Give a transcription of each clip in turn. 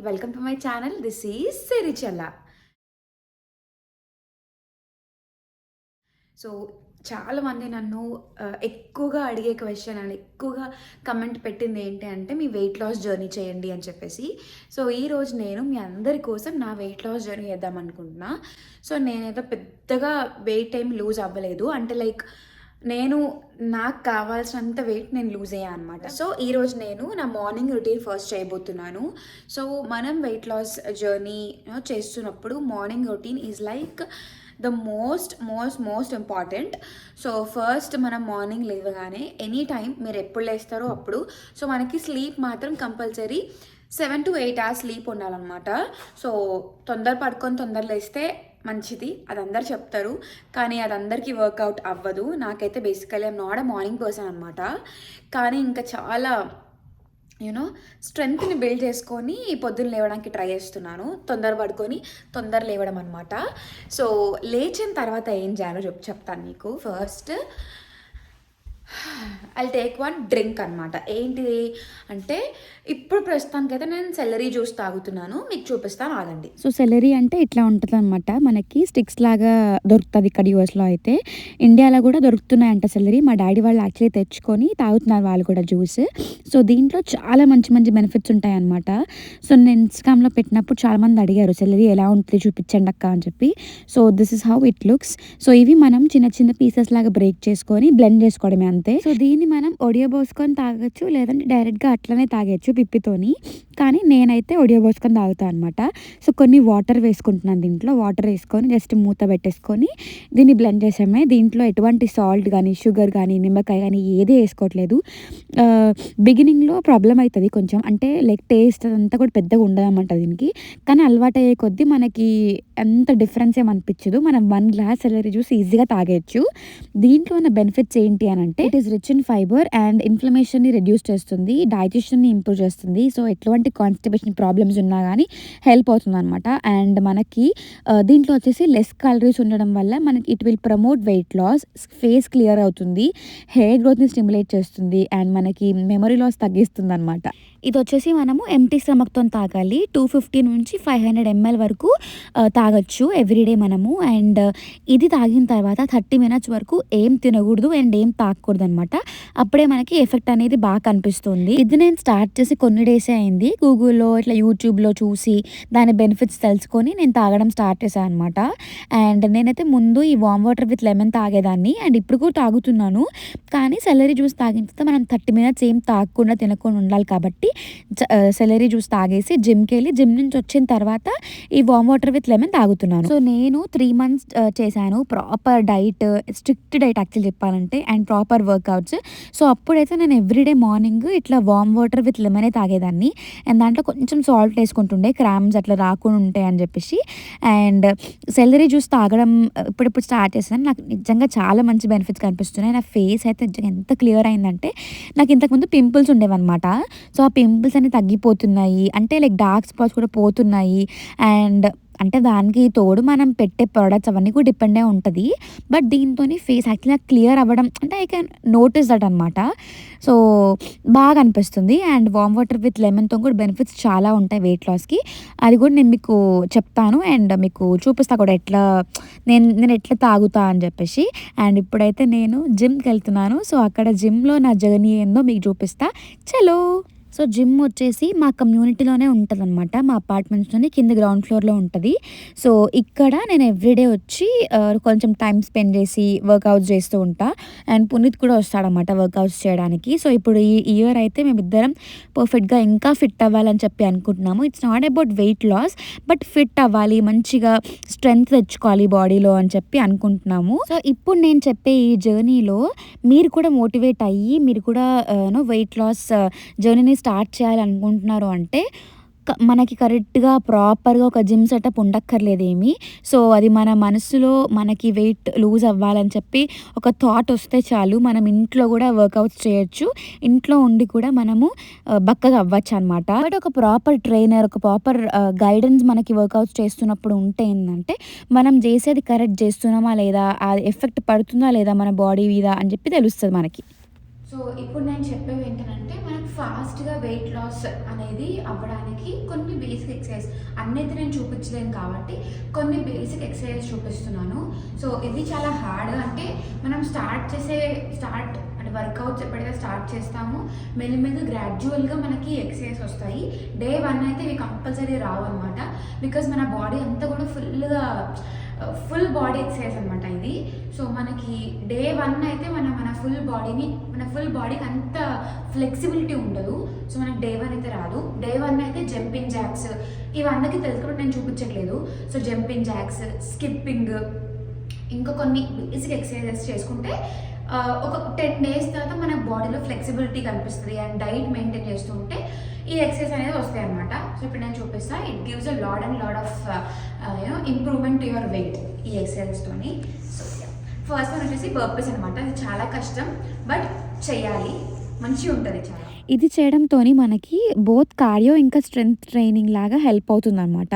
Welcome to my channel. This is Sirichalla. So, చాలామంది నన్ను ఎక్కువగా అడిగే క్వెషన్ అండ్ ఎక్కువగా కమెంట్ పెట్టింది ఏంటి అంటే, మీ వెయిట్ లాస్ జర్నీ చేయండి అని చెప్పేసి. సో, ఈరోజు నేను మీ అందరి కోసం నా వెయిట్ లాస్ జర్నీ చేద్దామనుకుంటున్నా. సో, నేనేదో పెద్దగా వెయిట్ ఏం లూజ్ అవ్వలేదు. అంటే లైక్ నేను నాకు కావాల్సినంత వెయిట్ నేను లూజ్ అయ్యా అనమాట. సో, ఈరోజు నేను నా మార్నింగ్ రొటీన్ ఫస్ట్ చేయబోతున్నాను. సో, మనం వెయిట్ లాస్ జర్నీ చేస్తున్నప్పుడు morning routine is like the most important. So first మనం మార్నింగ్ లేవగానే ఎనీ టైం మీరు ఎప్పుడు లేస్తారో అప్పుడు, సో మనకి స్లీప్ మాత్రం కంపల్సరీ 7 to 8 hours స్లీప్ ఉండాలన్నమాట. సో తొందర పడుకొని తొందర లేస్తే మంచిది, అది అందరు చెప్తారు, కానీ అది అందరికీ వర్కౌట్ అవ్వదు. నాకైతే basically I'm not a morning person అనమాట. కానీ ఇంకా చాలా స్ట్రెంగ్త్ని బిల్డ్ చేసుకొని పొద్దున్న లేవడానికి ట్రై చేస్తున్నాను. తొందర పడుకొని తొందర లేవడం అనమాట. సో లేచిన తర్వాత ఏం చేయాలో చెప్తాను మీకు. First I'll take one drink అనమాట. ఏంటిది అంటే, ఇప్పుడు ప్రస్తుతానికైతే నేను సెలరీ జ్యూస్ తాగుతున్నాను, మీకు చూపిస్తాను, ఆగండి. సో సెలరీ అంటే ఇట్లా ఉంటుంది అనమాట, మనకి స్టిక్స్ లాగా దొరుకుతుంది ఇక్కడ యూఎస్లో. అయితే ఇండియాలో కూడా దొరుకుతున్నాయంట సెలరీ. మా డాడీ వాళ్ళు యాక్చువల్లీ తెచ్చుకొని తాగుతున్నారు వాళ్ళు కూడా జ్యూస్. సో దీంట్లో చాలా మంచి మంచి బెనిఫిట్స్ ఉంటాయి అనమాట. సో నేను ఇన్స్టాగ్రామ్లో పెట్టినప్పుడు చాలామంది అడిగారు సెలరీ ఎలా ఉంటుంది చూపించండి అక్క అని చెప్పి. So this is how it looks. So ఇవి మనం చిన్న చిన్న పీసెస్ లాగా బ్రేక్ చేసుకొని బ్లెండ్ చేసుకోవడమే అంతే. సో దీన్ని మనం ఒడియబోసుకొని తాగొచ్చు, లేదంటే డైరెక్ట్గా అట్లనే తాగొచ్చు పిప్పితోని. కానీ నేనైతే ఒడియబోసుకొని తాగుతాను అనమాట. సో కొన్ని వాటర్ వేసుకుంటున్నాను దీంట్లో. వాటర్ వేసుకొని జస్ట్ మూత పెట్టేసుకొని దీన్ని బ్లెండ్ చేసామే. దీంట్లో ఎటువంటి సాల్ట్ కానీ షుగర్ కానీ నిమ్మకాయ కానీ ఏది వేసుకోవట్లేదు. బిగినింగ్లో ప్రాబ్లం అవుతుంది కొంచెం, అంటే లైక్ టేస్ట్ అంతా కూడా పెద్దగా ఉండదన్నమాట దీనికి. కానీ అలవాటు అయ్యే కొద్దీ మనకి అంత డిఫరెన్స్ ఏమనిపించదు. మనం 1 గ్లాస్ సెలరీ జ్యూస్ ఈజీగా తాగేయచ్చు. దీంట్లో ఉన్న బెనిఫిట్స్ ఏంటి అని అంటే, it is rich in fibre and ఇన్ఫ్లమేషన్ని రెడ్యూస్ చేస్తుంది, డైజెషన్ని ఇంప్రూవ్ చేస్తుంది. సో ఎటువంటి కాన్స్టిపేషన్ ప్రాబ్లమ్స్ ఉన్నా కానీ హెల్ప్ అవుతుంది అనమాట. అండ్ మనకి దీంట్లో వచ్చేసి లెస్ క్యాలరీస్ ఉండడం వల్ల మనకి it will promote weight loss, face clear అవుతుంది, హెయిర్ గ్రోత్ని స్టిమ్యులేట్ చేస్తుంది, అండ్ మనకి మెమరీ లాస్ తగ్గిస్తుంది అనమాట. ఇది వచ్చేసి మనము ఎంటీ స్టమక్తో తాగాలి. 250 నుంచి 500 ml వరకు తాగొచ్చు ఎవ్రీడే మనము. అండ్ ఇది తాగిన తర్వాత 30 minutes వరకు ఏం తినకూడదు అండ్ ఏం తాగకూడదు అనమాట. అప్పుడే మనకి ఎఫెక్ట్ అనేది బాగా కనిపిస్తుంది. ఇది నేను స్టార్ట్ చేసి కొన్ని డేసే అయింది. గూగుల్లో ఇట్లా యూట్యూబ్లో చూసి దాని బెనిఫిట్స్ తెలుసుకొని నేను తాగడం స్టార్ట్ చేశాను అనమాట. అండ్ నేనైతే ముందు ఈ వామ్ వాటర్ విత్ లెమన్ తాగేదాన్ని, అండ్ ఇప్పుడు కూడా తాగుతున్నాను. కానీ సెలరీ జ్యూస్ తాగిన తర్వాత మనం 30 minutes ఏం తాగకుండా తినకుండా ఉండాలి కాబట్టి సెలరీ జ్యూస్ తాగేసి జిమ్కి వెళ్ళి జిమ్ నుంచి వచ్చిన తర్వాత ఈ వామ్ వాటర్ విత్ లెమన్ తాగుతున్నాను. సో నేను 3 months చేశాను proper diet, strict diet actual చెప్పాలంటే, అండ్ ప్రాపర్ వర్కౌట్స్. సో అప్పుడైతే నేను ఎవ్రీడే మార్నింగ్ ఇట్లా వామ్ వాటర్ విత్ లెమనే తాగేదాన్ని. అండ్ దాంట్లో కొంచెం సాల్ట్ వేసుకుంటుండే, క్రామ్స్ అట్లా రాకుండా ఉంటాయి అని చెప్పేసి. అండ్ సెలరీ జ్యూస్ తాగడం ఇప్పుడిప్పుడు స్టార్ట్ చేశాను. నాకు నిజంగా చాలా మంచి బెనిఫిట్స్ కనిపిస్తున్నాయి. నా ఫేస్ అయితే నిజంగా ఎంత క్లియర్ అయిందంటే, నాకు ఇంతకుముందు పింపుల్స్ ఉండేవన్నమాట. సో ఆ పింపుల్స్ అన్ని తగ్గిపోతున్నాయి, అంటే లైక్ డార్క్ స్పాట్స్ కూడా పోతున్నాయి. అండ్ అంటే దానికి తోడు మనం పెట్టే ప్రోడక్ట్స్ అవన్నీ కూడా డిపెండే ఉంటుంది. బట్ దీంతో ఫేస్ యాక్చువల్గా క్లియర్ అవ్వడం, అంటే ఐ కెన్ నోటీస్ దట్ అనమాట. సో బాగా అనిపిస్తుంది. అండ్ వామ్ వాటర్ విత్ లెమన్తో కూడా బెనిఫిట్స్ చాలా ఉంటాయి వెయిట్ లాస్కి. అది కూడా నేను మీకు చెప్తాను అండ్ మీకు చూపిస్తా కూడా ఎట్లా నేను ఎట్లా తాగుతా అని చెప్పేసి. అండ్ ఇప్పుడైతే నేను జిమ్కి వెళ్తున్నాను. సో అక్కడ జిమ్లో నా జర్నీ ఏందో మీకు చూపిస్తా. చలో. సో జిమ్ వచ్చేసి మా కమ్యూనిటీలోనే ఉంటుందన్నమాట. మా అపార్ట్మెంట్స్లోనే కింద గ్రౌండ్ ఫ్లోర్లో ఉంటుంది. సో ఇక్కడ నేను ఎవ్రీడే వచ్చి కొంచెం టైం స్పెండ్ చేసి వర్కౌట్స్ చేస్తూ ఉంటా. అండ్ పునీత్ కూడా వస్తాడనమాట వర్కౌట్స్ చేయడానికి. సో ఇప్పుడు ఈ ఇయర్ అయితే మేమిద్దరం పర్ఫెక్ట్గా ఇంకా ఫిట్ అవ్వాలని చెప్పి అనుకుంటున్నాము. It's not about weight loss, but fit అవ్వాలి, మంచిగా స్ట్రెంగ్త్ తెచ్చుకోవాలి బాడీలో అని చెప్పి అనుకుంటున్నాము. సో ఇప్పుడు నేను చెప్పే ఈ జర్నీలో మీరు కూడా మోటివేట్ అయ్యి మీరు కూడా వెయిట్ లాస్ జర్నీని స్టార్ట్ చేయాలనుకుంటున్నారు అంటే, మనకి కరెక్ట్గా ప్రాపర్గా ఒక జిమ్ సెటప్ ఉండక్కర్లేదేమి. సో అది మన మనసులో మనకి వెయిట్ లూజ్ అవ్వాలని చెప్పి ఒక థాట్ వస్తే చాలు, మనం ఇంట్లో కూడా వర్కౌట్స్ చేయొచ్చు. ఇంట్లో ఉండి కూడా మనము బక్కగా అవ్వచ్చు అనమాట. బట్ ఒక ప్రాపర్ ట్రైనర్, ఒక ప్రాపర్ గైడెన్స్ మనకి వర్కౌట్స్ చేస్తున్నప్పుడు ఉంటే ఏంటంటే, మనం చేసేది కరెక్ట్ చేస్తున్నామా లేదా, అది ఎఫెక్ట్ పడుతుందా లేదా మన బాడీ మీద అని చెప్పి తెలుస్తుంది మనకి. సో ఇప్పుడు నేను చెప్పేవి ఏంటంటే, మనకు ఫాస్ట్గా వెయిట్ లాస్ అనేది అవ్వడానికి కొన్ని బేసిక్ ఎక్సర్సైజ్ అన్నైతే నేను చూపించలేను కాబట్టి కొన్ని బేసిక్ ఎక్సర్సైజ్ చూపిస్తున్నాను. సో ఇది చాలా హార్డ్, అంటే మనం స్టార్ట్ అంటే వర్కౌట్స్ ఎప్పుడైతే స్టార్ట్ చేస్తామో మెల్లిమెల్లి గ్రాడ్యువల్గా మనకి ఎక్సర్సైజ్ వస్తాయి. డే 1 అయితే ఇవి కంపల్సరీ రావు అనమాట, బికాజ్ మన బాడీ అంతా కూడా ఫుల్ బాడీ ఎక్సర్సైజ్ అనమాట ఇది. సో మనకి డే 1 అయితే మన ఫుల్ బాడీకి అంత ఫ్లెక్సిబిలిటీ ఉండదు. సో మనకి డే 1 అయితే రాదు. డే 1 అయితే జంపింగ్ జాక్స్, ఇవన్నీ తెలుసు కాబట్టి నేను చూపించట్లేదు. సో జంపింగ్ జాక్స్, స్కిప్పింగ్, ఇంకా కొన్ని బేసిక్ ఎక్సర్సైజెస్ చేసుకుంటే ఒక 10 days తర్వాత మన బాడీలో ఫ్లెక్సిబిలిటీ కనిపిస్తుంది. అండ్ డైట్ మెయింటైన్ చేస్తూ ఉంటే ఈ ఎక్సర్సైజ్ అనేది వస్తాయి అనమాట. సో ఇప్పుడు నేను చూపిస్తాను. It gives a lot of improvement to your weight ఈ ఎక్సర్సైజ్తోని. సో ఫస్ట్ వన్ వచ్చేసి బర్పీస్ అనమాట. ఇది చాలా కష్టం, బట్ చేయాలి, మంచిగా ఉంటుంది చాలా. ఇది చేయడంతోని మనకి బోత్ కార్డియో ఇంకా స్ట్రెంగ్త్ ట్రైనింగ్ లాగా హెల్ప్ అవుతుందనమాట.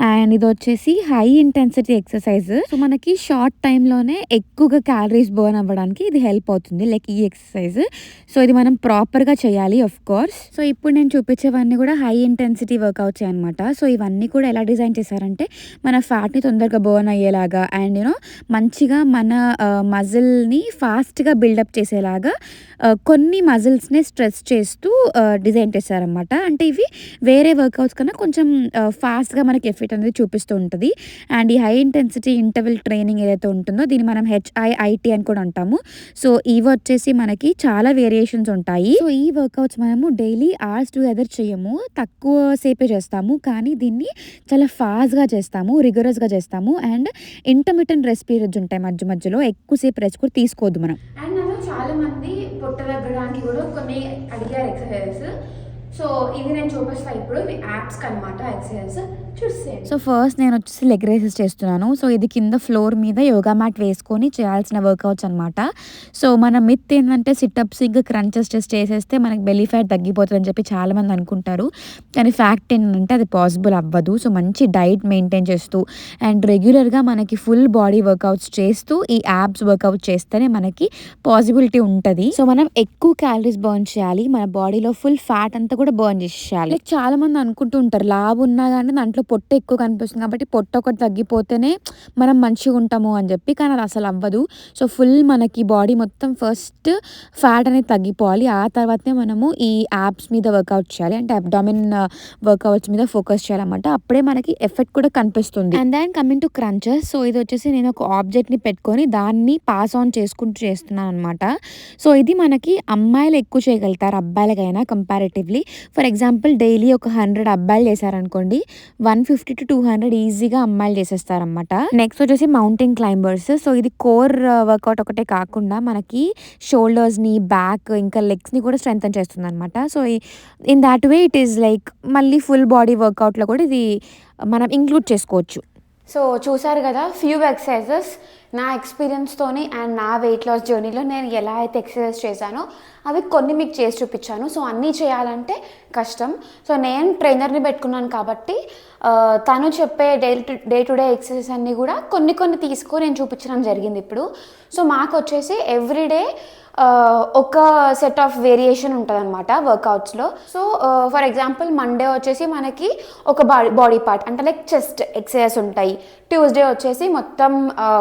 అండ్ ఇది వచ్చేసి హై ఇంటెన్సిటీ ఎక్సర్సైజ్. సో మనకి షార్ట్ టైంలోనే ఎక్కువగా క్యాలరీస్ బర్న్ అవ్వడానికి ఇది హెల్ప్ అవుతుంది, లైక్ ఈ ఎక్సర్సైజ్. సో ఇది మనం ప్రాపర్గా చేయాలి ఆఫ్ కోర్స్. సో ఇప్పుడు నేను చూపించేవన్నీ కూడా హై ఇంటెన్సిటీ వర్కౌట్స్ అనమాట. సో ఇవన్నీ కూడా ఎలా డిజైన్ చేశారంటే మన ఫ్యాట్ని తొందరగా బర్న్ అయ్యేలాగా అండ్ మంచిగా మన మజిల్ని ఫాస్ట్గా బిల్డప్ చేసేలాగా కొన్ని మజిల్స్ని స్ట్రెస్ చేస్తూ డిజైన్ చేశారనమాట. అంటే ఇవి వేరే వర్కౌట్స్ కన్నా కొంచెం ఫాస్ట్గా మనకి ఎఫెక్ట్ అనేది చూపిస్తూ ఉంటుంది. అండ్ ఈ హై ఇంటెన్సిటీ ఇంటర్వెల్ ట్రైనింగ్ ఏదైతే ఉంటుందో దీన్ని మనం HIIT అని కూడా అంటాము. సో ఇవి వచ్చేసి మనకి చాలా వేరియేషన్స్ ఉంటాయి. సో ఈ వర్కౌట్స్ మనము డైలీ అవర్స్ టుగెదర్ చేయము, తక్కువ సేపే చేస్తాము, కానీ దీన్ని చాలా ఫాస్ట్గా చేస్తాము, రిగరస్గా చేస్తాము. అండ్ ఇంటర్మిటెంట్ రెస్ట్ పీరియడ్స్ ఉంటాయి మధ్యలో, ఎక్కువసేపు రెస్ట్ కూడా తీసుకోవద్దు మనం. అండ్ నన్ను చాలా మంది పొట్ట తగ్గడానికి కూడా కొన్ని అడిగారు ఎక్సర్సైజెస్. సో ఇది నేను చూపిస్తాను ఇప్పుడు. ఇవి యాప్స్ అనమాట ఎక్సర్సైజెస్ చూసేయండి. సో ఫస్ట్ నేను వచ్చేసి లెగ్ రేసెస్ చేస్తున్నాను. సో ఇది కింద ఫ్లోర్ మీద యోగా మ్యాట్ వేసుకొని చేయాల్సిన వర్కౌట్స్ అనమాట. సో మన మిత్ ఏంటంటే సిటప్స్ ఇంకా క్రంచెస్ జస్ట్ చేసేస్తే మనకి బెల్లీ ఫ్యాట్ తగ్గిపోతుంది అని చెప్పి చాలామంది అనుకుంటారు, కానీ ఫ్యాక్ట్ ఏంటంటే అది పాసిబుల్ అవ్వదు. సో మంచి డైట్ మెయింటైన్ చేస్తూ అండ్ రెగ్యులర్గా మనకి ఫుల్ బాడీ వర్కౌట్స్ చేస్తూ ఈ యాప్స్ వర్కౌట్ చేస్తేనే మనకి పాసిబిలిటీ ఉంటుంది. సో మనం ఎక్కువ క్యాలరీస్ బర్న్ చేయాలి, మన బాడీలో ఫుల్ ఫ్యాట్ అంతా కూడా బర్న్ చేసేయాలి. లైక్ చాలా మంది అనుకుంటూ ఉంటారు లావు ఉన్నా కానీ దాంట్లో పొట్ట ఎక్కువ కనిపిస్తుంది కాబట్టి పొట్ట ఒకటి తగ్గిపోతేనే మనం మంచిగా ఉంటాము అని చెప్పి, కానీ అది అసలు అవ్వదు. సో ఫుల్ మనకి బాడీ మొత్తం ఫస్ట్ ఫ్యాట్ అనేది తగ్గిపోవాలి, ఆ తర్వాతనే మనము ఈ యాప్స్ మీద వర్కౌట్ చేయాలి, అంటే అబ్డామిన్ వర్కౌట్స్ మీద ఫోకస్ చేయాలన్నమాట. అప్పుడే మనకి ఎఫెక్ట్ కూడా కనిపిస్తుంది. And then coming to crunches. So ఇది వచ్చేసి నేను ఒక ఆబ్జెక్ట్ని పెట్టుకొని దాన్ని పాస్ ఆన్ చేసుకుంటూ చేస్తున్నాను అనమాట. సో ఇది మనకి అమ్మాయిలు ఎక్కువ చేయగలుగుతారు అబ్బాయిలకైనా కంపారిటివ్లీ. ఫర్ ఎగ్జాంపుల్ డైలీ ఒక 100 అబ్బాయిలు చేశారనుకోండి, 150 to 200 ఈజీగా అమ్మాయిలు చేసేస్తారనమాట. నెక్స్ట్ వచ్చేసి మౌంటైన్ క్లైంబర్స్. సో ఇది కోర్ వర్కౌట్ ఒకటే కాకుండా మనకి షోల్డర్స్ని, బ్యాక్ ఇంకా లెగ్స్ని కూడా స్ట్రెంగ్తన్ చేస్తుంది అనమాట. So in that way it is like మళ్ళీ ఫుల్ బాడీ వర్కౌట్లో కూడా ఇది మనం ఇంక్లూడ్ చేసుకోవచ్చు. సో చూసారు కదా ఫ్యూ ఎక్సర్సైజెస్ నా ఎక్స్పీరియన్స్తోని అండ్ నా వెయిట్ లాస్ జర్నీలో నేను ఎలా అయితే ఎక్సర్సైజ్ చేశానో అవి కొన్ని మీకు చేసి చూపించాను. సో అన్నీ చేయాలంటే కష్టం. సో నేను ట్రైనర్ని పెట్టుకున్నాను కాబట్టి తను చెప్పే డే టు డే ఎక్సర్సైజ్ అన్నీ కూడా కొన్ని తీసుకొని నేను చూపించడం జరిగింది ఇప్పుడు. సో మాకు వచ్చేసి ఎవ్రీడే ఒక సెట్ ఆఫ్ వేరియేషన్ ఉంటుంది అనమాట వర్కౌట్స్లో. సో ఫర్ ఎగ్జాంపుల్ మండే వచ్చేసి మనకి ఒక బాడీ పార్ట్ అంటే లైక్ చెస్ట్ ఎక్సర్సైజ్ ఉంటాయి. ట్యూస్డే వచ్చేసి మొత్తం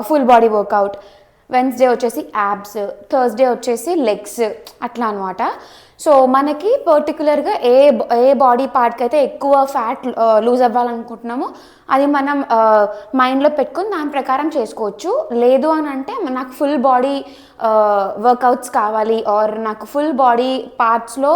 ఫుల్ బాడీ వర్కౌట్, వెన్స్డే వచ్చేసి యాబ్స్, థర్స్డే వచ్చేసి లెగ్స్, అట్లా అనమాట. సో మనకి పర్టికులర్గా ఏ బాడీ పార్ట్కి అయితే ఎక్కువ ఫ్యాట్ లూజ్ అవ్వాలనుకుంటున్నామో అది మనం మైండ్లో పెట్టుకుని దాని ప్రకారం చేసుకోవచ్చు. లేదు అని అంటే నాకు ఫుల్ బాడీ వర్కౌట్స్ కావాలి ఆర్ నాకు ఫుల్ బాడీ పార్ట్స్లో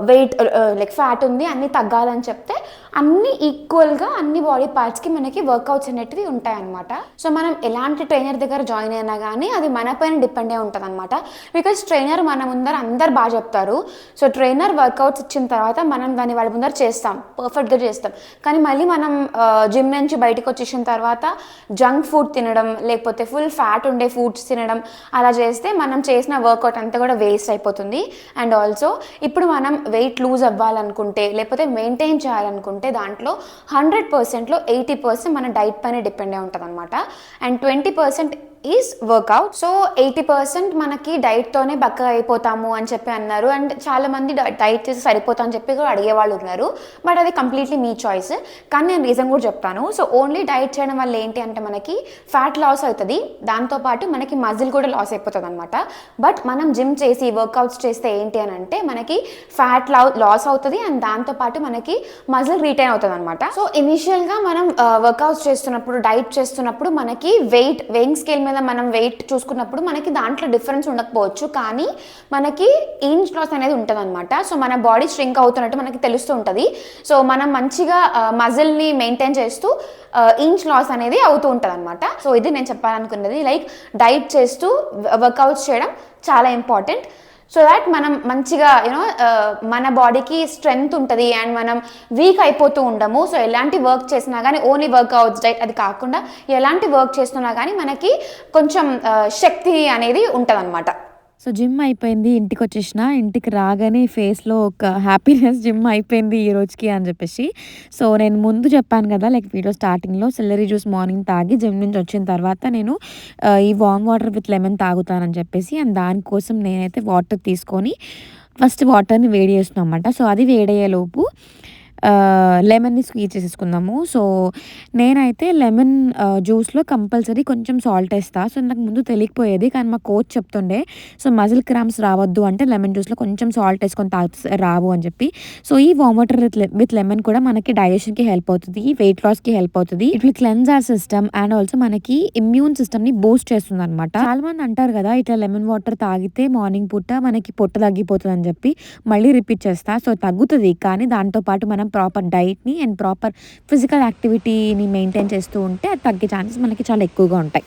వెయిట్ లైక్ ఫ్యాట్ ఉంది అన్నీ తగ్గాలని చెప్తే అన్నీ ఈక్వల్గా అన్ని బాడీ పార్ట్స్కి మనకి వర్కౌట్స్ అనేటివి ఉంటాయన్నమాట. సో మనం ఎలాంటి ట్రైనర్ దగ్గర జాయిన్ అయినా కానీ అది మన పైన డిపెండ్ అయి ఉంటుంది అనమాట. బికాజ్ ట్రైనర్ మన ముందర అందరు బాగా చెప్తారు. సో ట్రైనర్ వర్కౌట్స్ ఇచ్చిన తర్వాత మనం దాన్ని వాళ్ళ ముందర చేస్తాం, పర్ఫెక్ట్గా చేస్తాం. కానీ మళ్ళీ మనం జిమ్ నుంచి బయటకు వచ్చేసిన తర్వాత జంక్ ఫుడ్ తినడం లేకపోతే ఫుల్ ఫ్యాట్ ఉండే ఫుడ్స్ తినడం అలా చేస్తే మనం చేసిన వర్కౌట్ అంతా కూడా వేస్ట్ అయిపోతుంది. అండ్ ఆల్సో ఇప్పుడు మనం వెయిట్ లూజ్ అవ్వాలనుకుంటే లేకపోతే మెయింటైన్ చేయాలనుకుంటే దాంట్లో 100%లో 80% మన డైట్ పైన డిపెండ్ అయి ఉంటుంది అనమాట. And 20% is work out. సో 80% మనకి డైట్తోనే బక్కగా అయిపోతాము అని చెప్పి అన్నారు. అండ్ చాలామంది డైట్ చేసి సరిపోతా అని చెప్పి కూడా అడిగేవాళ్ళు ఉన్నారు. బట్ అది కంప్లీట్లీ మీ చాయిస్. కానీ నేను రీజన్ కూడా చెప్తాను. సో ఓన్లీ డైట్ చేయడం వల్ల ఏంటి అంటే మనకి ఫ్యాట్ లాస్ అవుతుంది, దాంతోపాటు మనకి మజిల్ కూడా లాస్ అయిపోతుంది అనమాట. బట్ మనం జిమ్ చేసి వర్కౌట్స్ చేస్తే ఏంటి అని అంటే మనకి ఫ్యాట్ లాస్ అవుతుంది అండ్ దాంతోపాటు మనకి మజిల్ రీటైన్ అవుతుంది అనమాట. సో ఇనిషియల్గా మనం వర్కౌట్స్ చేస్తున్నప్పుడు, డైట్ చేస్తున్నప్పుడు మనకి వెయింగ్ స్కేల్ మీద మనం వెయిట్ చూసుకున్నప్పుడు మనకి దాంట్లో డిఫరెన్స్ ఉండకపోవచ్చు, కానీ మనకి ఇంచ్ లాస్ అనేది ఉంటుంది అనమాట. సో మన బాడీ స్ట్రింక్ అవుతున్నట్టు మనకి తెలుస్తూ ఉంటుంది. సో మనం మంచిగా మజిల్ని మెయింటైన్ చేస్తూ ఇంచ్ లాస్ అనేది అవుతూ ఉంటుంది అనమాట. సో ఇది నేను చెప్పాలనుకున్నది. లైక్ డైట్ చేస్తూ వర్కౌట్స్ చేయడం చాలా ఇంపార్టెంట్. సో దాట్ మనం మంచిగా మన బాడీకి స్ట్రెంగ్త్ ఉంటుంది అండ్ మనం వీక్ అయిపోతూ ఉండము. సో ఎలాంటి వర్క్ చేసినా కానీ, ఓన్లీ వర్కౌట్స్ డైట్ అది కాకుండా ఎలాంటి వర్క్ చేస్తున్నా కానీ మనకి కొంచెం శక్తి అనేది ఉంటుంది అనమాట. సో జిమ్ అయిపోయింది, ఇంటికి వచ్చేసిన. ఇంటికి రాగానే ఫేస్లో ఒక హ్యాపీనెస్, జిమ్ అయిపోయింది ఈ రోజుకి అని చెప్పేసి. సో నేను ముందు చెప్పాను కదా, లైక్ వీడియో స్టార్టింగ్లో సెల్లరీ జ్యూస్ మార్నింగ్ తాగి జిమ్ నుంచి వచ్చిన తర్వాత నేను ఈ వామ్ వాటర్ విత్ లెమన్ తాగుతానని చెప్పేసి, అండ్ దానికోసం నేనైతే వాటర్ తీసుకొని ఫస్ట్ వాటర్ని వేడి చేస్తున్నాను అన్నమాట. సో అది వేడయ్యేలోపు లెమన్ని స్క్వీజ్ చేసేసుకుందాము. సో నేనైతే లెమన్ జ్యూస్లో కంపల్సరీ కొంచెం సాల్ట్ వేస్తా. సో నాకు ముందు తెలియకపోయేది, కానీ మా కోచ్ చెప్తుండే సో మజిల్ క్రాంప్స్ రావద్దు అంటే లెమన్ జ్యూస్లో కొంచెం సాల్ట్ వేసుకొని రావు అని చెప్పి. సో ఈ వామ్ వాటర్ విత్ లెమన్ కూడా మనకి డైజెషన్కి హెల్ప్ అవుతుంది, వెయిట్ లాస్కి హెల్ప్ అవుతుంది. It will cleanse hour system and also మనకి ఇమ్యూన్ సిస్టమ్ని బూస్ట్ చేస్తుంది అనమాట. చాలా మంది అంటారు కదా, ఇట్లా లెమన్ వాటర్ తాగితే మార్నింగ్ పూట మనకి పొట్ట తగ్గిపోతుంది అని చెప్పి. మళ్ళీ రిపీట్ చేస్తా. సో తగ్గుతుంది, కానీ దాంతోపాటు మనం ప్రాపర్ డైట్ని అండ్ ప్రాపర్ ఫిజికల్ యాక్టివిటీని మెయింటైన్ చేస్తూ ఉంటే అది తగ్గే ఛాన్సెస్ మనకి చాలా ఎక్కువగా ఉంటాయి.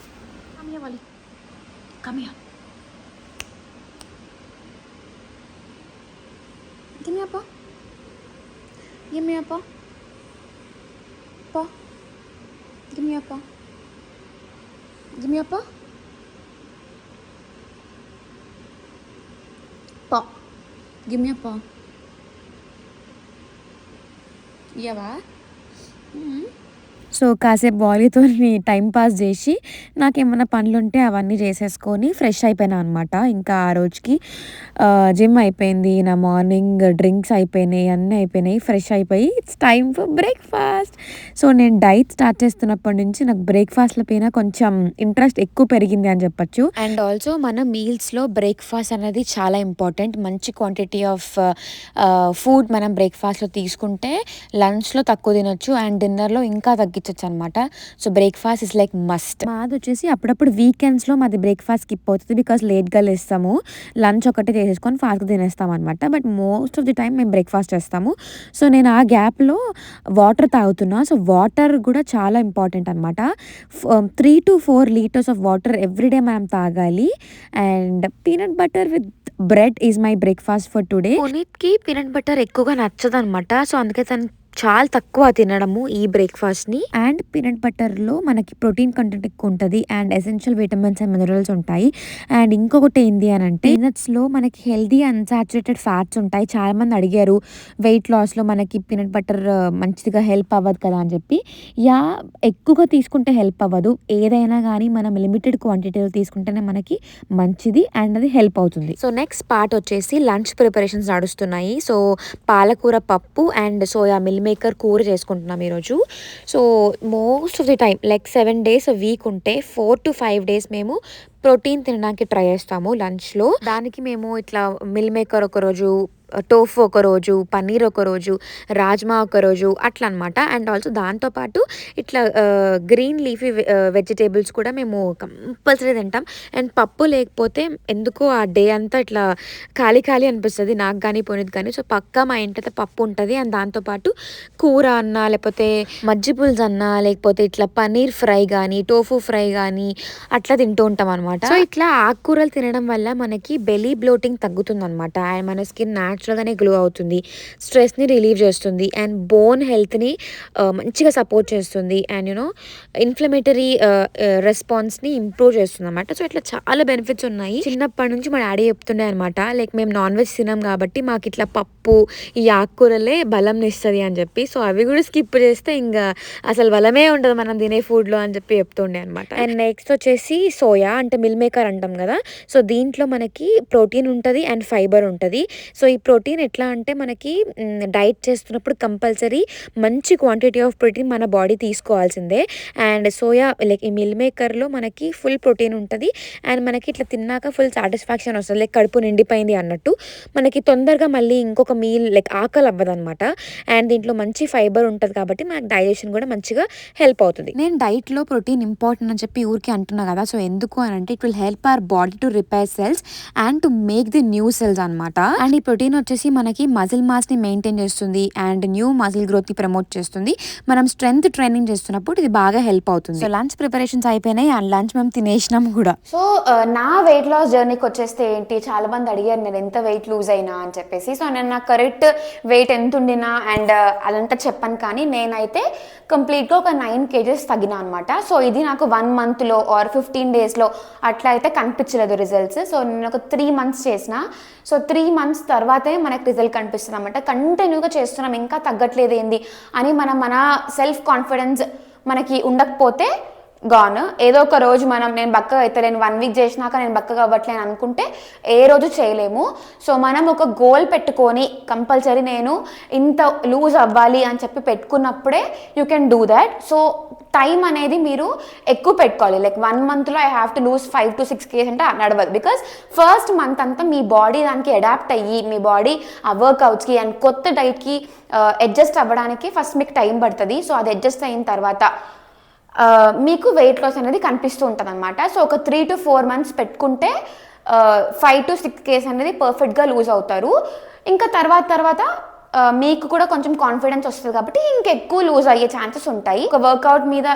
సో కాసేపు బాలీతో టైం పాస్ చేసి నాకేమన్నా పనులుంటే అవన్నీ చేసేసుకొని ఫ్రెష్ అయిపోయినా అనమాట. ఇంకా ఆ రోజుకి జిమ్ అయిపోయింది, నా మార్నింగ్ డ్రింక్స్ అయిపోయినాయి, అన్నీ అయిపోయినాయి, ఫ్రెష్ అయిపోయి it's time for breakfast. So నేను డైట్ స్టార్ట్ చేస్తున్నప్పటి నుంచి నాకు బ్రేక్ఫాస్ట్ల పైన కొంచెం ఇంట్రెస్ట్ ఎక్కువ పెరిగింది అని చెప్పచ్చు. అండ్ ఆల్సో మన మీల్స్లో బ్రేక్ఫాస్ట్ అనేది చాలా ఇంపార్టెంట్. మంచి క్వాంటిటీ ఆఫ్ ఫుడ్ మనం బ్రేక్ఫాస్ట్లో తీసుకుంటే లంచ్లో తక్కువ తినొచ్చు అండ్ డిన్నర్లో ఇంకా తగ్గించవచ్చు అనమాట. So breakfast is like must. మాది వచ్చేసి అప్పుడప్పుడు వీకెండ్స్లో మాది బ్రేక్ఫాస్ట్ స్కిప్ అవుతుంది, బికాస్ లేట్గా లేస్తాము, లంచ్ ఒకటే చేసేసుకొని ఫాస్ట్గా తినేస్తాం అనమాట. But most of the time మేము బ్రేక్ఫాస్ట్ చేస్తాము. సో నేను ఆ గ్యాప్లో వాటర్ తాగుతున్నా. సో వాటర్ కూడా చాలా ఇంపార్టెంట్ అనమాట. 3 to 4 litres of water everyday మనం తాగాలి. And peanut butter with bread is my breakfast for today. పునీత్కి పీనట్ బటర్ ఎక్కువగా నచ్చదు అనమాట. సో అందుకే తను చాలా తక్కువ తినడము ఈ బ్రేక్ఫాస్ట్ని. అండ్ పీనట్ బటర్లో మనకి ప్రోటీన్ కంటెంట్ ఎక్కువ ఉంటుంది and essential vitamins and minerals ఉంటాయి. అండ్ ఇంకొకటి ఏంటి అని అంటే పీనట్స్లో మనకి హెల్దీ అన్సాచురేటెడ్ ఫ్యాట్స్ ఉంటాయి. చాలామంది అడిగారు వెయిట్ లాస్లో మనకి పీనట్ బటర్ మంచిగా హెల్ప్ అవ్వదు కదా అని చెప్పి. ఎక్కువగా తీసుకుంటే హెల్ప్ అవ్వదు, ఏదైనా కానీ మనం లిమిటెడ్ క్వాంటిటీలో తీసుకుంటేనే మనకి మంచిది అండ్ అది హెల్ప్ అవుతుంది. సో నెక్స్ట్ పార్ట్ వచ్చేసి లంచ్ ప్రిపరేషన్స్ నడుస్తున్నాయి. సో పాలకూర పప్పు అండ్ సోయా మిల్ మేకర్ కూర చేసుకుంటున్నాం ఈరోజు. So most of the time like 7 days a week ఉంటే 4 to 5 days మేము ప్రోటీన్ తినడానికి ట్రై చేస్తాము లంచ్లో. దానికి మేము ఇట్లా మిల్ మేకర్ ఒకరోజు, టోఫు ఒకరోజు, పన్నీర్ ఒకరోజు, రాజ్మా ఒకరోజు అట్లా అనమాట. అండ్ ఆల్సో దాంతోపాటు ఇట్లా గ్రీన్ లీఫీ వెజిటేబుల్స్ కూడా మేము కంపల్సరీ తింటాం. అండ్ పప్పు లేకపోతే ఎందుకో ఆ డే అంతా ఇట్లా ఖాళీ ఖాళీ అనిపిస్తుంది నాకు కానీ పునీత్ కానీ. సో పక్కా మా ఇంటైతే పప్పు ఉంటుంది. అండ్ దాంతోపాటు కూర అన్నా, లేకపోతే మజ్జి పులుసు అన్నా, లేకపోతే ఇట్లా పన్నీర్ ఫ్రై కానీ, టోఫు ఫ్రై కానీ అట్లా తింటూ ఉంటాం అనమాట. సో ఇట్లా ఆకుకూరలు తినడం వల్ల మనకి బెలీ బ్లోటింగ్ తగ్గుతుంది అనమాట. అండ్ మన స్కిన్ న్యాచురల్గానే గ్లో అవుతుంది, స్ట్రెస్ని రిలీవ్ చేస్తుంది అండ్ బోన్ హెల్త్ని మంచిగా సపోర్ట్ చేస్తుంది అండ్ ఇన్ఫ్లమేటరీ రెస్పాన్స్ని ఇంప్రూవ్ చేస్తుంది అనమాట. సో ఇట్లా చాలా బెనిఫిట్స్ ఉన్నాయి. చిన్నప్పటి నుంచి మా డాడీ చెప్తుండే అనమాట, లైక్ మేము నాన్ వెజ్ తినాం కాబట్టి మాకు ఇట్లా పప్పు ఈ ఆకుకూరలే బలం ఇస్తుంది అని చెప్పి. సో అవి కూడా స్కిప్ చేస్తే ఇంకా అసలు బలమే ఉండదు మనం తినే ఫుడ్లో అని చెప్పి చెప్తుండే అనమాట. అండ్ నెక్స్ట్ వచ్చేసి సోయా అంటే మిల్ మేకర్ అంటాం కదా, సో దీంట్లో మనకి ప్రోటీన్ ఉంటుంది అండ్ ఫైబర్ ఉంటుంది. సో ఈ ప్రోటీన్ ఎట్లా అంటే మనకి డైట్ చేస్తున్నప్పుడు కంపల్సరీ మంచి క్వాంటిటీ ఆఫ్ ప్రోటీన్ మన బాడీ తీసుకోవాల్సిందే. అండ్ సోయా లైక్ ఈ మిల్ మేకర్లో మనకి ఫుల్ ప్రోటీన్ ఉంటుంది అండ్ మనకి ఇట్లా తిన్నాక ఫుల్ సాటిస్ఫాక్షన్ వస్తుంది, లైక్ కడుపు నిండిపోయింది అన్నట్టు. మనకి తొందరగా మళ్ళీ ఇంకొక మీల్ లైక్ ఆకలి అవ్వదు అనమాట. అండ్ దీంట్లో మంచి ఫైబర్ ఉంటుంది కాబట్టి మనకి డైజెషన్ కూడా మంచిగా హెల్ప్ అవుతుంది. నేను డైట్లో ప్రోటీన్ ఇంపార్టెంట్ అని చెప్పి ఊరికి అంటున్నా కదా, సో ఎందుకు అని అంటే it will help our body to repair cells and to make the new cells అనమాట. అండ్ ఈ ప్రోటీన్ వచ్చేసి మనకి మజిల్ మాస్ని మెయింటైన్ చేస్తుంది అండ్ న్యూ మజిల్ గ్రోత్ని ప్రమోట్ చేస్తుంది. మనం స్ట్రెంగ్త్ ట్రైనింగ్ చేస్తున్నప్పుడు ఇది బాగా హెల్ప్ అవుతుంది. సో లంచ్ ప్రిపరేషన్స్ అయిపోయినాయి అండ్ లంచ్ మేము తినేసినాం కూడా. సో నా వెయిట్ లాస్ జర్నీకి వచ్చేస్తే ఏంటి, చాలా మంది అడిగారు నేను ఎంత వెయిట్ లూజ్ అయినా అని చెప్పేసి. సో నేను నా కరెక్ట్ వెయిట్ ఎంత ఉండినా అండ్ అదంతా చెప్పాను, కానీ నేనైతే కంప్లీట్గా ఒక 9 kgs తగ్గినా అనమాట. సో ఇది నాకు 1 monthలో ఆర్ 15 daysలో అట్లా అయితే కనిపించలేదు రిజల్ట్స్. సో నేను ఒక 3 months చేసిన. సో 3 months తర్వాతే మనకు రిజల్ట్ కనిపిస్తుంది అనమాట. కంటిన్యూగా చేస్తున్నాం ఇంకా తగ్గట్లేదు ఏంది అని మన సెల్ఫ్ కాన్ఫిడెన్స్ మనకి ఉండకపోతే గాన్, ఏదో ఒక రోజు నేను బక్కగా అవుతలేను 1 week చేసినాక నేను బక్కగా అవ్వట్లేను అనుకుంటే ఏ రోజు చేయలేము. సో మనం ఒక గోల్ పెట్టుకొని కంపల్సరీ నేను ఇంత లూజ్ అవ్వాలి అని చెప్పి పెట్టుకున్నప్పుడే you can do that. So time అనేది మీరు ఎక్కువ పెట్టుకోవాలి, లైక్ 1 monthలో I have to lose 5 to 6 kgs అంటే నడవదు. బికాస్ ఫస్ట్ మంత్ అంతా మీ బాడీ దానికి అడాప్ట్ అయ్యి మీ బాడీ ఆ వర్కౌట్స్కి అండ్ కొత్త డైట్కి అడ్జస్ట్ అవ్వడానికి ఫస్ట్ మీకు టైం పడుతుంది. సో అది అడ్జస్ట్ అయిన తర్వాత మీకు వెయిట్ లాస్ అనేది కనిపిస్తూ ఉంటుంది అనమాట. సో ఒక 3 to 4 months పెట్టుకుంటే 5 to 6 kgs అనేది పర్ఫెక్ట్గా లూజ్ అవుతారు. ఇంకా తర్వాత మీకు కూడా కొంచెం కాన్ఫిడెన్స్ వస్తుంది కాబట్టి ఇంకెక్కువ లూజ్ అయ్యే ఛాన్సెస్ ఉంటాయి. ఒక వర్కౌట్ మీద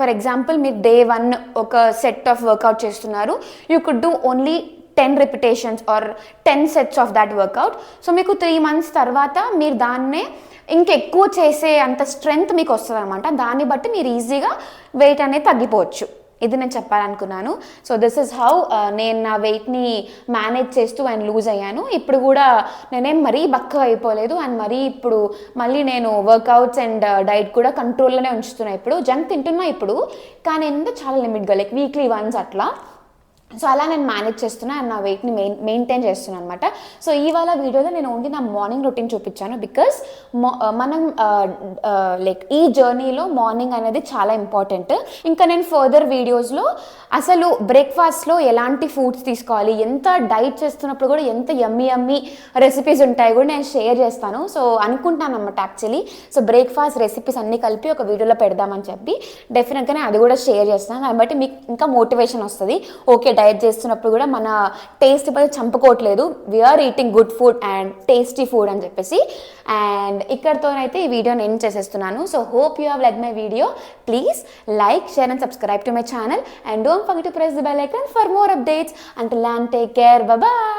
ఫర్ ఎగ్జాంపుల్ మీరు day 1 ఒక సెట్ ఆఫ్ వర్కౌట్ చేస్తున్నారు, you could do only 10 repetitions or 10 sets of that workout. So మీకు 3 months తర్వాత మీరు దాన్నే ఇంకెక్కువ చేసే అంత స్ట్రెంగ్త్ మీకు వస్తుంది అనమాట. దాన్ని బట్టి మీరు ఈజీగా వెయిట్ అనేది తగ్గిపోవచ్చు. ఇది నేను చెప్పాలనుకున్నాను. సో దిస్ ఇస్ హౌ నేను నా వెయిట్ని మేనేజ్ చేస్తూ అండ్ లూజ్ అయ్యాను. ఇప్పుడు కూడా నేనేం మరీ బక్కగా అయిపోలేదు అండ్ మరీ ఇప్పుడు మళ్ళీ నేను వర్కౌట్స్ అండ్ డైట్ కూడా కంట్రోల్లోనే ఉంచుతున్నా. ఇప్పుడు జంక్ తింటున్నా ఇప్పుడు, కానీ ఏంటంటే చాలా లిమిట్గా, లైక్ వీక్లీ వన్స్ అట్లా. సో అలా నేను మేనేజ్ చేస్తున్నా అండ్ నా వెయిట్ని మెయింటైన్ చేస్తున్నాను అనమాట. సో ఇవాళ వీడియోలో నేను ఓన్లీ నా మార్నింగ్ రొటీన్ చూపించాను. బికాస్ మనం లైక్ ఈ జర్నీలో మార్నింగ్ అనేది చాలా ఇంపార్టెంట్. ఇంకా నేను ఫర్దర్ వీడియోస్లో అసలు బ్రేక్ఫాస్ట్లో ఎలాంటి ఫుడ్స్ తీసుకోవాలి, ఎంత డైట్ చేస్తున్నప్పుడు కూడా ఎంత యమ్మీ రెసిపీస్ ఉంటాయి కూడా నేను షేర్ చేస్తాను. సో అనుకుంటాను అనమాట యాక్చువల్లీ. సో బ్రేక్ఫాస్ట్ రెసిపీస్ అన్నీ కలిపి ఒక వీడియోలో పెడదామని చెప్పి డెఫినెట్గానే అది కూడా షేర్ చేస్తాను. దాన్ని బట్టి మీకు ఇంకా మోటివేషన్ వస్తుంది, ఓకే డైట్ చేస్తున్నప్పుడు కూడా మన టేస్ట్ పై చంపుకోవట్లేదు, we are eating good food and tasty food అని చెప్పేసి. అండ్ ఇక్కడతోనైతే ఈ వీడియోని ఎండ్ చేసేస్తున్నాను. So hope you have like my video. Please like, share and subscribe to my channel and don't forget to press the bell icon for more updates. Until then, take care. Bye bye.